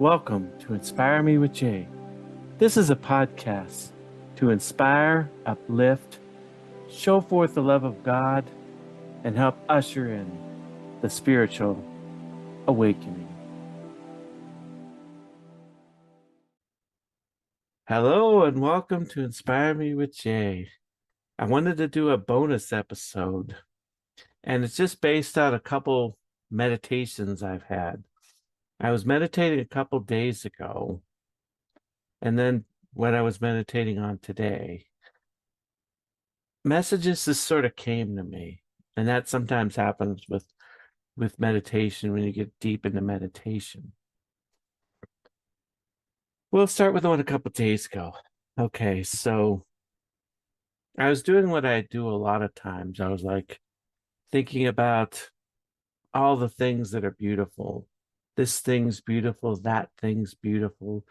Welcome to Inspire Me with Jay. This is a podcast to inspire, uplift, show forth the love of God, and help usher in the spiritual awakening. Hello, and welcome to Inspire Me with Jay. I wanted to do a bonus episode, and it's just based on a couple meditations I've had. I was meditating a couple days ago, and then when I was meditating on today, messages just sort of came to me. And that sometimes happens with meditation when you get deep into meditation. We'll start with the one a couple days ago. Okay, so I was doing what I do a lot of times. I was like thinking about all the things that are beautiful. This thing's beautiful, that thing's beautiful.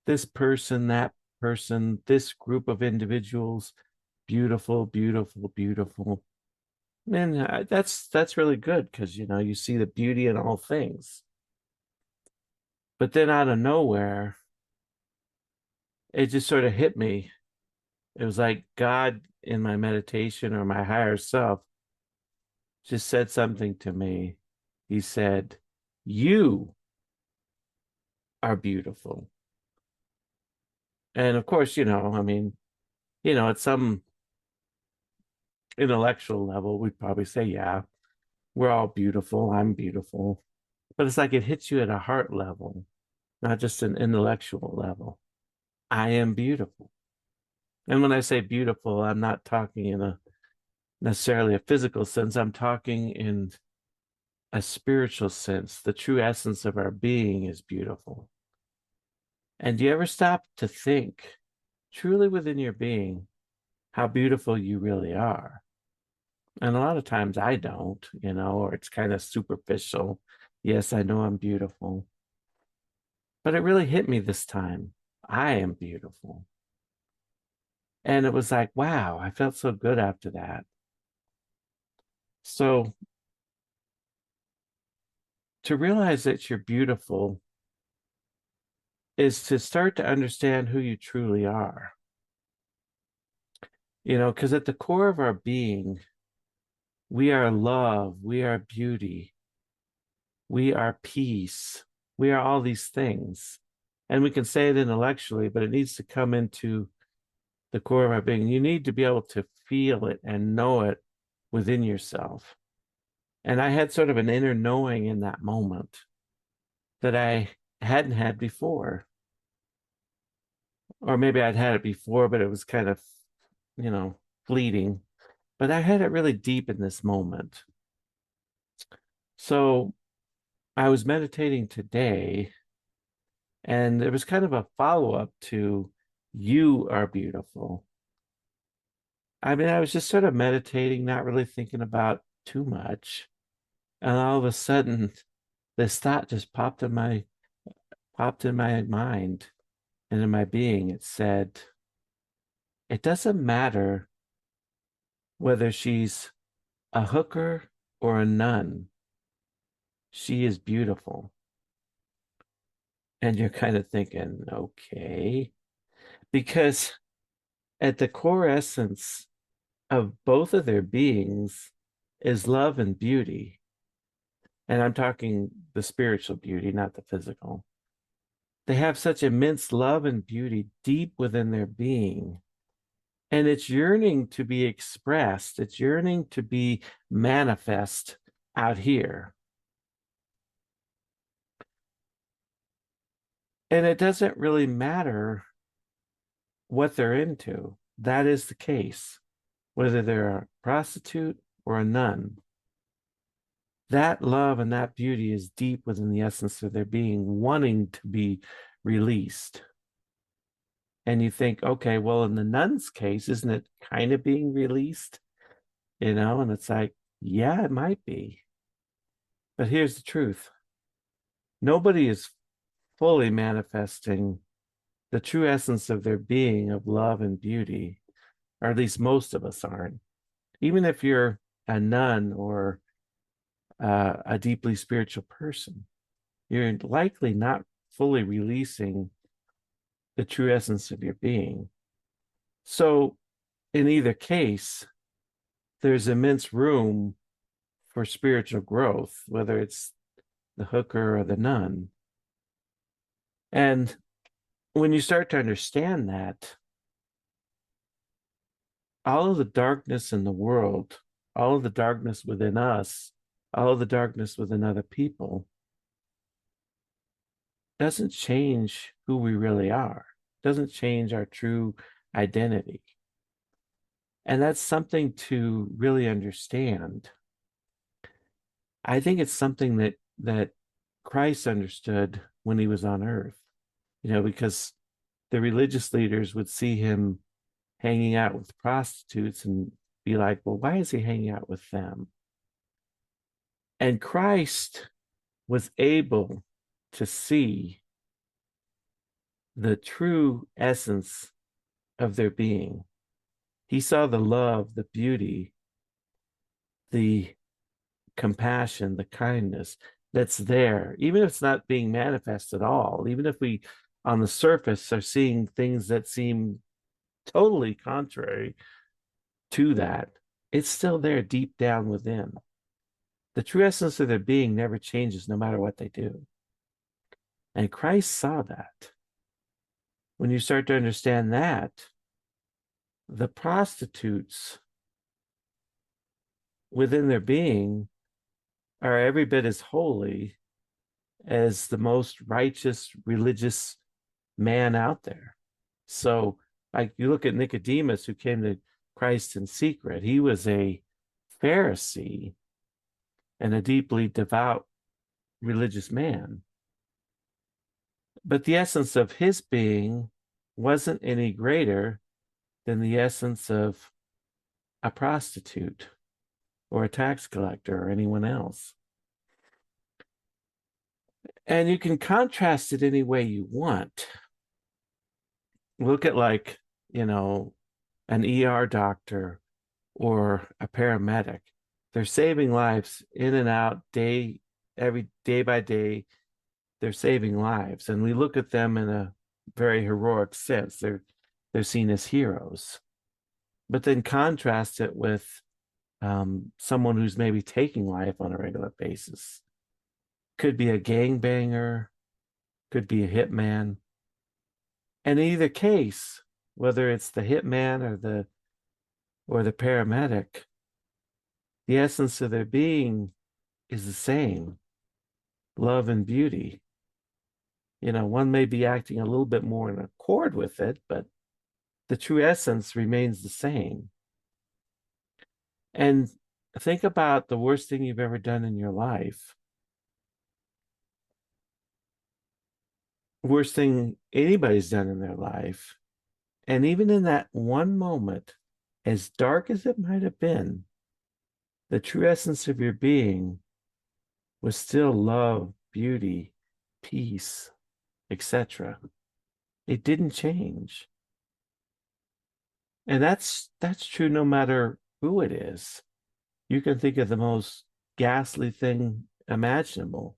This person, that person, this group of individuals, beautiful, beautiful, beautiful. And that's really good because you see the beauty in all things. But then out of nowhere, it just sort of hit me. It was like God in my meditation or my higher self just said something to me. He said, "You are beautiful." And of course, at some intellectual level, we'd probably say, yeah, we're all beautiful. I'm beautiful. But it's like it hits you at a heart level, not just an intellectual level. I am beautiful. And when I say beautiful, I'm not talking in a necessarily a physical sense. I'm talking in a spiritual sense. The true essence of our being is beautiful. And do you ever stop to think truly within your being how beautiful you really are? And a lot of times I don't, or it's kind of superficial. Yes, I know I'm beautiful. But it really hit me this time. I am beautiful. And it was like, wow, I felt so good after that. So to realize that you're beautiful is to start to understand who you truly are. Because at the core of our being, we are love, we are beauty, we are peace, we are all these things. And we can say it intellectually, but it needs to come into the core of our being. You need to be able to feel it and know it within yourself. And I had sort of an inner knowing in that moment that I hadn't had before. Or maybe I'd had it before, but it was kind of, fleeting. But I had it really deep in this moment. So I was meditating today, and it was kind of a follow-up to You Are Beautiful. I mean, I was just sort of meditating, not really thinking about too much. And all of a sudden, this thought just popped in my mind and in my being. It said, it doesn't matter whether she's a hooker or a nun. She is beautiful. And you're kind of thinking, okay, because at the core essence of both of their beings is love and beauty. And I'm talking the spiritual beauty, not the physical. They have such immense love and beauty deep within their being. And it's yearning to be expressed, it's yearning to be manifest out here. And it doesn't really matter what they're into. That is the case, whether they're a prostitute or a nun. That love and that beauty is deep within the essence of their being, wanting to be released. And you think, okay, well, in the nun's case, isn't it kind of being released? And it's like, yeah, it might be. But here's the truth. Nobody is fully manifesting the true essence of their being of love and beauty, or at least most of us aren't. Even if you're a nun or a deeply spiritual person, you're likely not fully releasing the true essence of your being. So in either case, there's immense room for spiritual growth, whether it's the hooker or the nun. And when you start to understand that, all of the darkness in the world, all of the darkness within us, all of the darkness within other people doesn't change who we really are, doesn't change our true identity. And that's something to really understand. I think it's something that Christ understood when he was on earth, because the religious leaders would see him hanging out with prostitutes and be like, well, why is he hanging out with them? And Christ was able to see the true essence of their being. He saw the love, the beauty, the compassion, the kindness that's there, even if it's not being manifest at all, even if we on the surface are seeing things that seem totally contrary to that, it's still there deep down within. The true essence of their being never changes no matter what they do. And Christ saw that. When you start to understand that, the prostitutes within their being are every bit as holy as the most righteous religious man out there. So, like, you look at Nicodemus, who came to Christ in secret. He was a Pharisee and a deeply devout religious man. But the essence of his being wasn't any greater than the essence of a prostitute or a tax collector or anyone else. And you can contrast it any way you want. Look at, like, an ER doctor or a paramedic. They're saving lives in and out every day by day. They're saving lives. And we look at them in a very heroic sense. They're seen as heroes. But then contrast it with someone who's maybe taking life on a regular basis. Could be a gangbanger, could be a hitman. And in either case, whether it's the hitman or the paramedic, the essence of their being is the same: love and beauty. One may be acting a little bit more in accord with it, but the true essence remains the same. And think about the worst thing you've ever done in your life. Worst thing anybody's done in their life. And even in that one moment, as dark as it might have been, the true essence of your being was still love, beauty, peace, etc. It didn't change. And that's true no matter who it is. You can think of the most ghastly thing imaginable.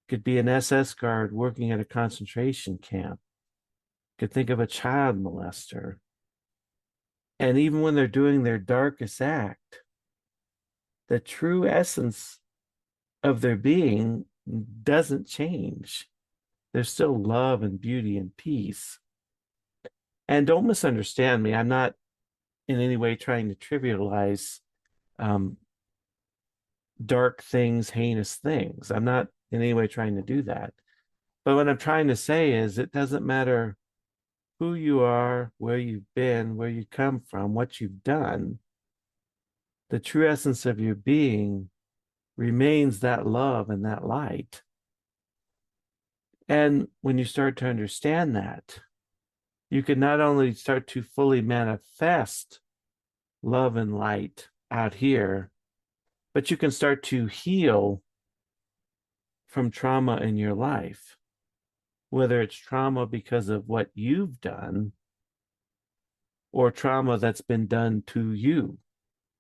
Could be an SS guard working at a concentration camp. Could think of a child molester. And even when they're doing their darkest act, the true essence of their being doesn't change. There's still love and beauty and peace. And don't misunderstand me. I'm not in any way trying to trivialize dark things, heinous things. I'm not in any way trying to do that. But what I'm trying to say is it doesn't matter who you are, where you've been, where you come from, what you've done. The true essence of your being remains that love and that light. And when you start to understand that, you can not only start to fully manifest love and light out here, but you can start to heal from trauma in your life, whether it's trauma because of what you've done or trauma that's been done to you,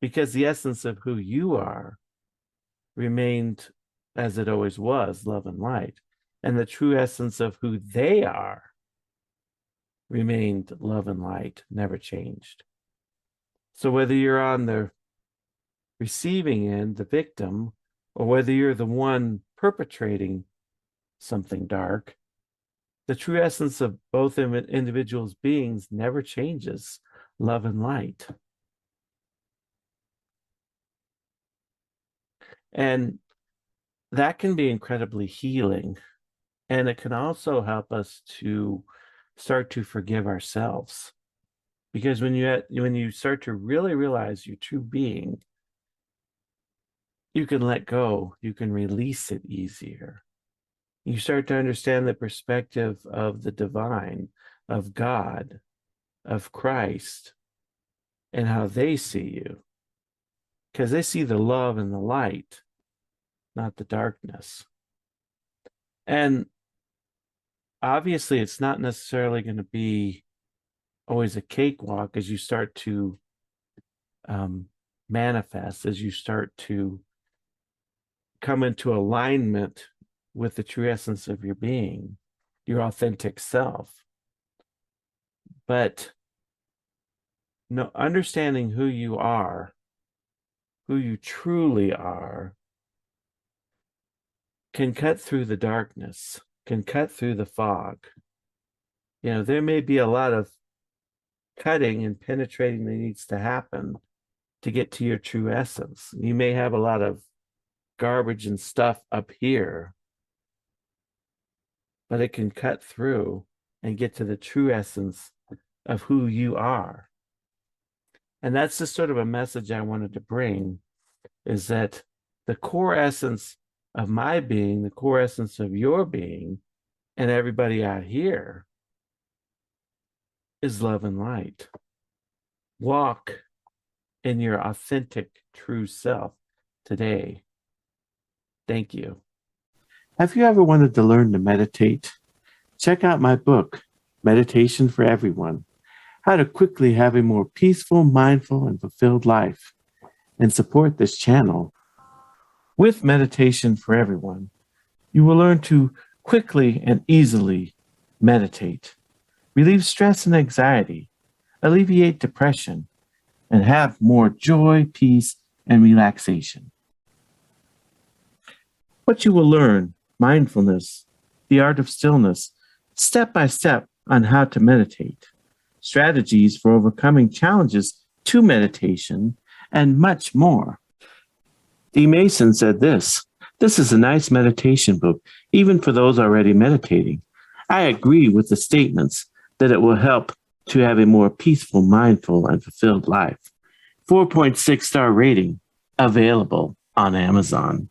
because the essence of who you are remained as it always was, love and light. and the true essence of who they are remained love and light, never changed. So whether you're on the receiving end, the victim, or whether you're the one perpetrating something dark, the true essence of both individuals' beings never changes, love and light. And that can be incredibly healing. And it can also help us to start to forgive ourselves. Because when you start to really realize your true being, you can let go, you can release it easier. You start to understand the perspective of the divine, of God, of Christ, and how they see you. Because they see the love and the light, not the darkness. And obviously, it's not necessarily going to be always a cakewalk as you start to manifest, as you start to come into alignment with the true essence of your being, your authentic self. But no, understanding who you are, who you truly are, can cut through the darkness, can cut through the fog. You know, there may be a lot of cutting and penetrating that needs to happen to get to your true essence. You may have a lot of garbage and stuff up here, but it can cut through and get to the true essence of who you are. And that's just sort of a message I wanted to bring, is that the core essence of my being, the core essence of your being, and everybody out here is love and light. Walk in your authentic, true self today. Thank you. Have you ever wanted to learn to meditate? Check out my book, Meditation for Everyone: How to Quickly Have a More Peaceful, Mindful, and Fulfilled Life, and support this channel. With Meditation for Everyone, you will learn to quickly and easily meditate, relieve stress and anxiety, alleviate depression, and have more joy, peace, and relaxation. What you will learn: mindfulness, the art of stillness, step by step on how to meditate, strategies for overcoming challenges to meditation, and much more. D. Mason said this is a nice meditation book, even for those already meditating. I agree with the statements that it will help to have a more peaceful, mindful, and fulfilled life. 4.6 star rating, available on Amazon.